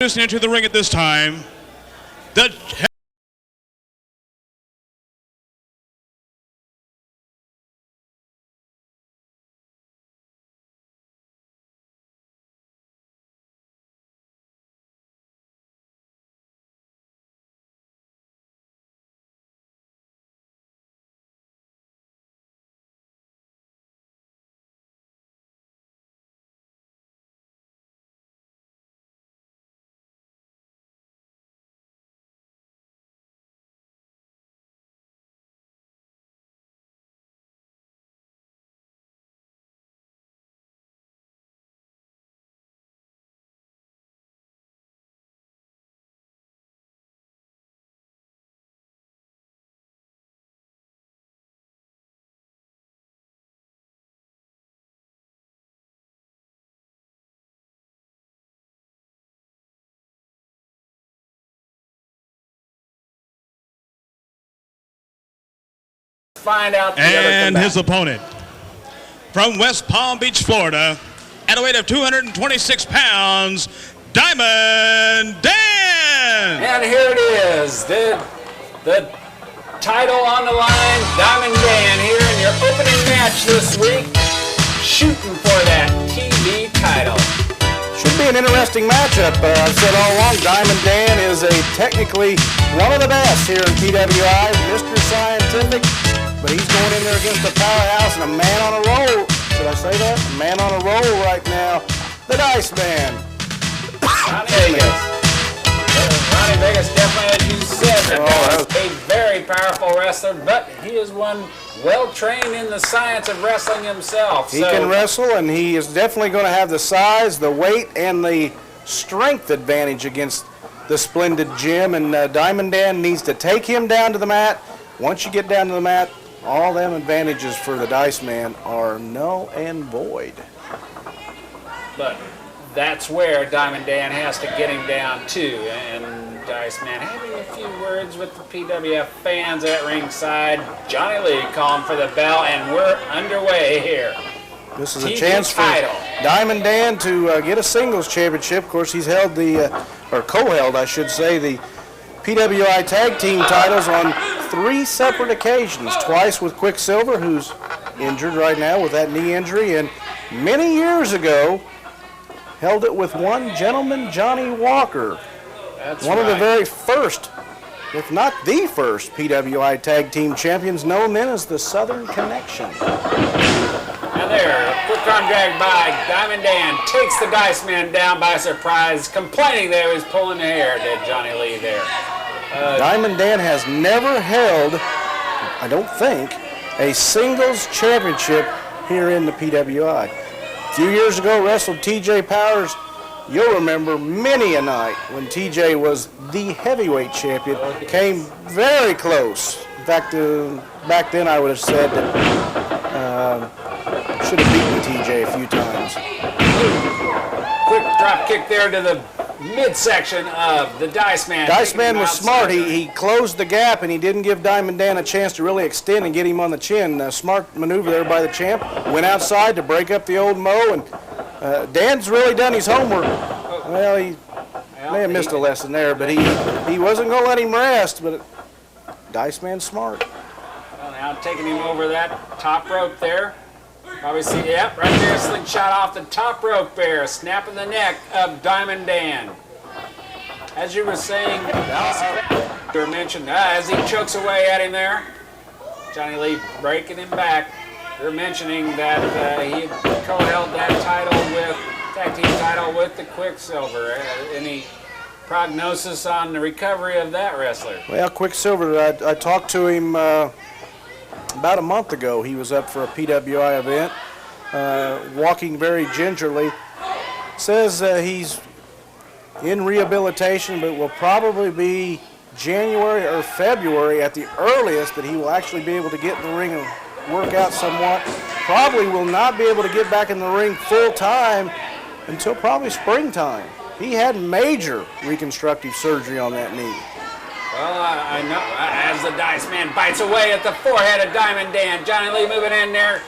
introducing into the ring at this time, the find out the and his opponent from West Palm Beach, Florida, at a weight of 226 pounds, Diamond Dan. And here it is, the title on the line, Diamond Dan here in your opening match this week, shooting for that TV title. Should be an interesting matchup. I've said all along, Diamond Dan is technically one of the best here in PWI, Mr. Scientific. But he's going in there against a powerhouse and a man on a roll. Should I say that? A man on a roll right now. The Diceman. Ronnie Vegas, definitely, as you said, a very powerful wrestler, but he is one well-trained in the science of wrestling himself. He can wrestle, and he is definitely going to have the size, the weight, and the strength advantage against the splendid Jim. And Diamond Dan needs to take him down to the mat. Once you get down to the mat, all them advantages for the Diceman are null and void. But that's where Diamond Dan has to get him down to. And Diceman having a few words with the PWF fans at ringside. Johnny Lee calling for the bell, and we're underway here. This is a chance for Diamond Dan to get a singles championship. Of course, he's held the, or co-held, I should say, the PWI Tag Team titles on 3 separate occasions, twice with Quicksilver, who's injured right now with that knee injury, and many years ago held it with one gentleman, Johnny Walker. That's one of the very first, if not the first, PWI Tag Team champions, known then as the Southern Connection. And there, quick arm drag by Diamond Dan takes the Diceman down by surprise, complaining that he was pulling the hair, did Johnny Lee there. Diamond Dan has never held, I don't think, a singles championship here in the PWI. A few years ago, wrestled TJ Powers. You'll remember many a night when TJ was the heavyweight champion. Came very close. In fact, back then I would have said that should have beaten TJ a few times. Quick drop kick there to the midsection of the Diceman. Diceman was smart. He closed the gap, and he didn't give Diamond Dan a chance to really extend and get him on the chin. Smart maneuver there by the champ. Went outside to break up the old Mo, and Dan's really done his homework. Well, he may have missed a lesson there, but he wasn't going to let him rest, but Diceman's smart. Well, now taking him over that top rope there. Probably see, yep, right there, slingshot off the top rope there, snapping the neck of Diamond Dan. As you were saying, you were mentioned, as he chokes away at him there, Johnny Lee breaking him back. You're mentioning that he co-held that title with, tag team title with the Quicksilver. Any prognosis on the recovery of that wrestler? Well, Quicksilver, I talked to him about a month ago. He was up for a PWI event, walking very gingerly. Says he's in rehabilitation, but will probably be January or February at the earliest that he will actually be able to get in the ring and work out somewhat. Probably will not be able to get back in the ring full time until probably springtime. He had major reconstructive surgery on that knee. Well, I know, as the Diceman bites away at the forehead of Diamond Dan. Johnny Lee moving in there.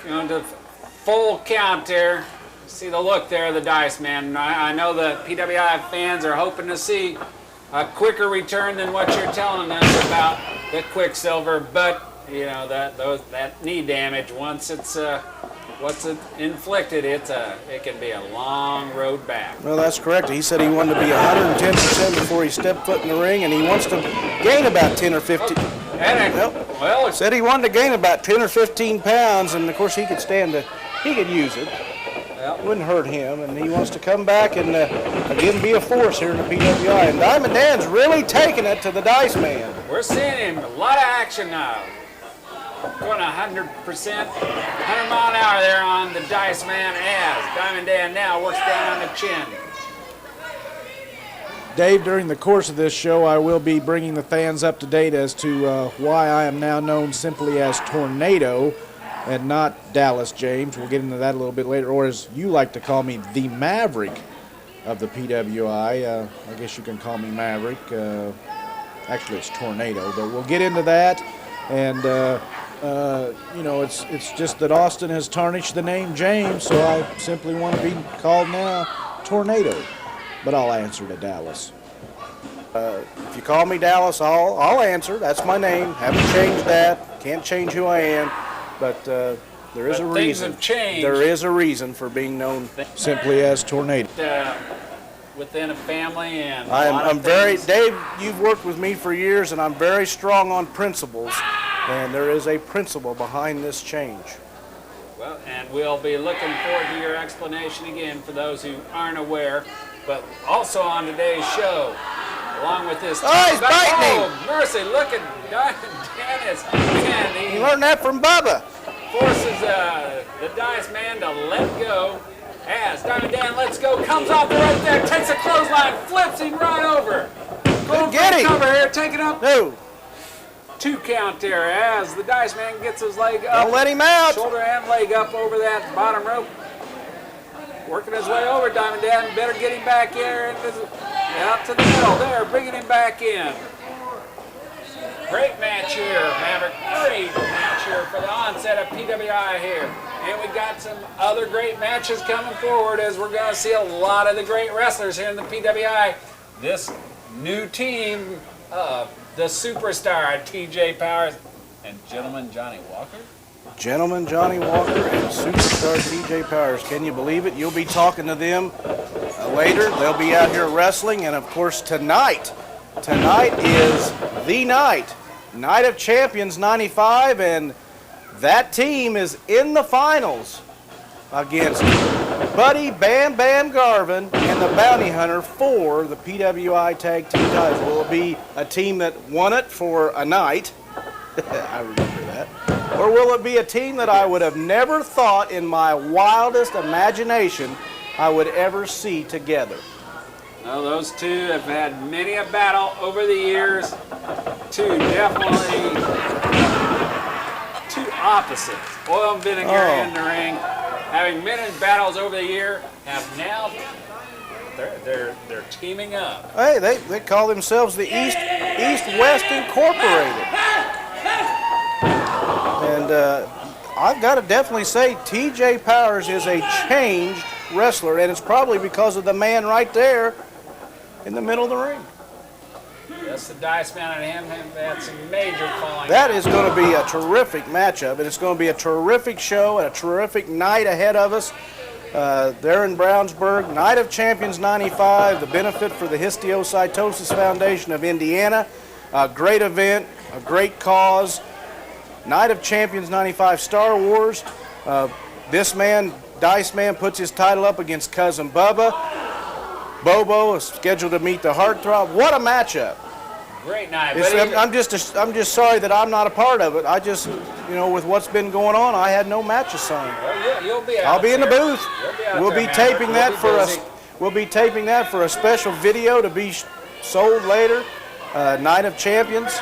Going to full count there. See the look there of the Diceman. I know the PWI fans are hoping to see a quicker return than what you're telling us about the Quicksilver, but you know that knee damage, once it's inflicted, it can be a long road back. Well, that's correct. He said he wanted to be 110% before he stepped foot in the ring, and he wants to gain about 10 or 15. Well, Said he wanted to gain about 10 or 15 pounds, and of course he could use it. It wouldn't hurt him, and he wants to come back and again be a force here in the PWI. And Diamond Dan's really taking it to the Diceman. We're seeing him, a lot of action now. Going 100%, 100 mile an hour there on the Diceman as Diamond Dan now works down on the chin. Dave, during the course of this show, I will be bringing the fans up to date as to why I am now known simply as Tornado and not Dallas James. We'll get into that a little bit later, or as you like to call me, the Maverick of the PWI. I guess you can call me Maverick. Actually, it's Tornado, but we'll get into that. And, you know, it's just that Austin has tarnished the name James, so I simply want to be called now Tornado. But I'll answer to Dallas. If you call me Dallas, I'll answer. That's my name. Haven't changed that. Can't change who I am. But there is a reason. Things have changed. There is a reason for being known simply as Tornado. Within a family and I'm very, Dave, you've worked with me for years, and I'm very strong on principles, and there is a principle behind this change. Well, and we'll be looking forward to your explanation again for those who aren't aware. But also on today's show, along with this. Oh, he's biting him! Oh, mercy, look at Dennis. Man, You learned that from Bubba. Forces the Diceman to let go. As Diamond Dan lets go, comes off the rope there, takes a clothesline, flips him right over. Going for the cover here, taking up. No. 2 count there as the Diceman gets his leg up. Don't let him out. Shoulder and leg up over that bottom rope. Working his way over, Diamond Dan. Better get him back here. Out to the middle there, bringing him back in. Great match here, Maverick. Great match here for the onset of PWI here. And we got some other great matches coming forward as we're going to see a lot of the great wrestlers here in the PWI. This new team, the superstar TJ Powers and Gentleman Johnny Walker. Gentleman Johnny Walker and superstar TJ Powers. Can you believe it? You'll be talking to them later. They'll be out here wrestling. And, of course, tonight is the Night of Champions 95, and that team is in the finals against Buddy Bam Bam Garvin and the Bounty Hunter for the PWI Tag Team titles. Will it be a team that won it for a night? I remember that. Or will it be a team that I would have never thought in my wildest imagination I would ever see together? Well, those two have had many a battle over the years. Two opposites. Oil and vinegar in the ring. Having been in battles over the year, have now they're teaming up. Hey, they call themselves the East-West Incorporated. And I've got to definitely say TJ Powers is a changed wrestler, and it's probably because of the man right there in the middle of the ring. Yes, the Diceman and him have had some major falling. That is going to be a terrific matchup, and it's going to be a terrific show and a terrific night ahead of us. There in Brownsburg, Night of Champions 95, the benefit for the Histiocytosis Foundation of Indiana. A great event, a great cause. Night of Champions 95 Star Wars. This man, Diceman, puts his title up against Cousin Bubba. Bobo is scheduled to meet the Heartthrob. What a matchup. Great night. I'm just sorry that I'm not a part of it. I just, with what's been going on, I had no match assigned. Well, yeah, you'll be out I'll be in the there. booth. We'll be taping that for us. We'll be taping that for a special video to be sold later. Night of Champions.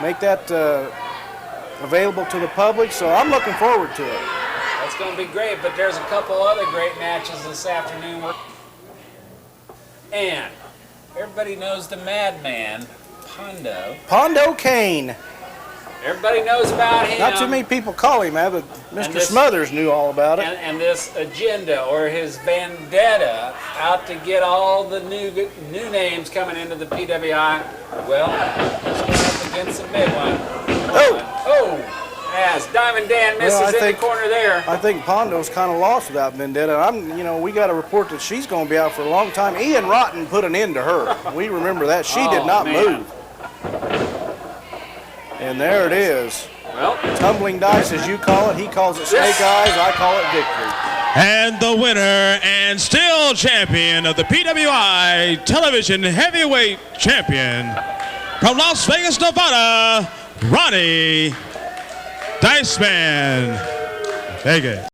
Make that available to the public. So I'm looking forward to it. That's going to be great. But there's a couple other great matches this afternoon. And everybody knows the Madman, Pondo. Pondo Kane. Everybody knows about him. Not too many people call him that, but Mr. Smothers knew all about it. And this agenda or his vendetta out to get all the new names coming into the PWI. Well, he's going up against some big one. Oh! As Diamond Dan misses in the corner there. I think Pondo's kind of lost without Vendetta. We got a report that she's going to be out for a long time. Ian Rotten put an end to her. We remember that. She did not move. And there it is. Well, tumbling dice, as you call it. He calls it snake eyes. I call it victory. And the winner and still champion of the PWI Television Heavyweight Champion from Las Vegas, Nevada, Ronnie Diceman. Vegas.